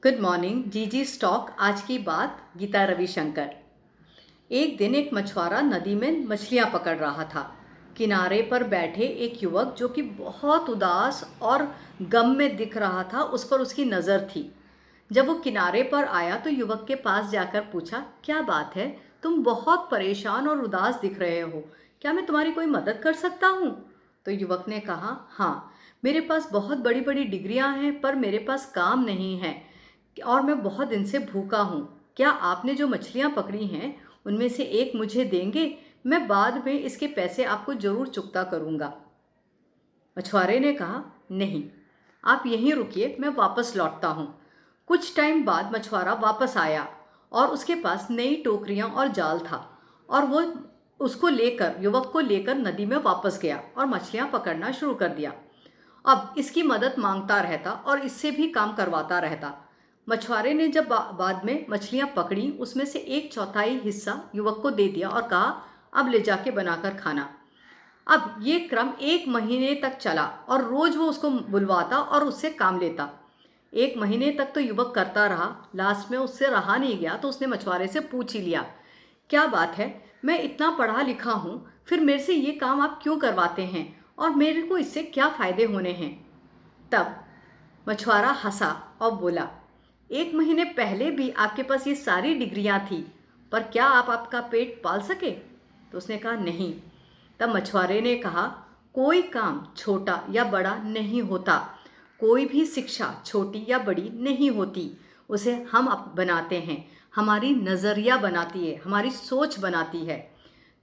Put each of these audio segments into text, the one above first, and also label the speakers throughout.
Speaker 1: Good morning जीजी stock. आज की बात गीता रविशंकर। एक दिन एक मछुआरा नदी में मछलियां पकड़ रहा था। किनारे पर बैठे एक युवक जो कि बहुत उदास और गम में दिख रहा था, उस पर उसकी नज़र थी। जब वो किनारे पर आया तो युवक के पास जाकर पूछा, क्या बात है, तुम बहुत परेशान और उदास दिख रहे हो, क्या मैं तुम्हारी कोई मदद कर सकता हूँ? तो युवक ने कहा, हाँ, मेरे पास बहुत बड़ी बड़ी डिग्रियां हैं पर मेरे पास काम नहीं है और मैं बहुत दिन से भूखा हूँ। क्या आपने जो मछलियाँ पकड़ी हैं उनमें से एक मुझे देंगे? मैं बाद में इसके पैसे आपको ज़रूर चुकता करूँगा। मछुआरे ने कहा, नहीं, आप यहीं रुकिए, मैं वापस लौटता हूँ। कुछ टाइम बाद मछुआरा वापस आया और उसके पास नई टोकरियाँ और जाल था और वो उसको लेकर युवक को लेकर नदी में वापस गया और मछलियाँ पकड़ना शुरू कर दिया। अब इसकी मदद मांगता रहता और इससे भी काम करवाता रहता। मछुआरे ने जब बाद में मछलियां पकड़ी, उसमें से एक चौथाई हिस्सा युवक को दे दिया और कहा, अब ले जाके बनाकर खाना। अब ये क्रम 1 महीने तक चला और रोज वो उसको बुलवाता और उससे काम लेता। 1 महीने तक तो युवक करता रहा। लास्ट में उससे रहा नहीं गया तो उसने मछुआरे से पूछ ही लिया, क्या बात है, मैं इतना पढ़ा लिखा हूँ, फिर मेरे से ये काम आप क्यों करवाते हैं और मेरे को इससे क्या फ़ायदे होने हैं? तब मछुआरा हंसा और बोला, 1 महीने पहले भी आपके पास ये सारी डिग्रियां थी, पर क्या आप आपका पेट पाल सके? तो उसने कहा, नहीं। तब मछुआरे ने कहा, कोई काम छोटा या बड़ा नहीं होता, कोई भी शिक्षा छोटी या बड़ी नहीं होती, उसे हम बनाते हैं। हमारी नज़रिया बनाती है, हमारी सोच बनाती है।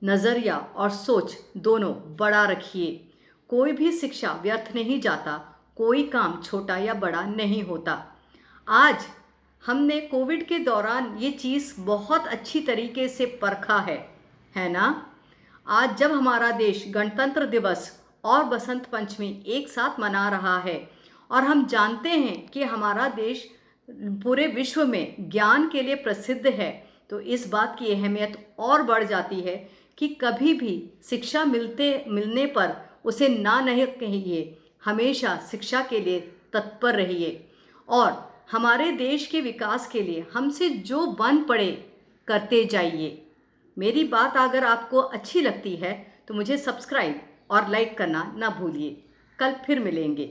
Speaker 1: नज़रिया और सोच दोनों बड़ा रखिए। कोई भी शिक्षा व्यर्थ नहीं जाता, कोई काम छोटा या बड़ा नहीं होता। आज हमने कोविड के दौरान ये चीज़ बहुत अच्छी तरीके से परखा है ना? आज जब हमारा देश गणतंत्र दिवस और बसंत पंचमी एक साथ मना रहा है और हम जानते हैं कि हमारा देश पूरे विश्व में ज्ञान के लिए प्रसिद्ध है, तो इस बात की अहमियत और बढ़ जाती है कि कभी भी शिक्षा मिलने पर उसे ना नहीं कहिए, हमेशा शिक्षा के लिए तत्पर रहिए और हमारे देश के विकास के लिए हमसे जो बन पड़े करते जाइए। मेरी बात अगर आपको अच्छी लगती है तो मुझे सब्सक्राइब और लाइक करना ना भूलिए। कल फिर मिलेंगे।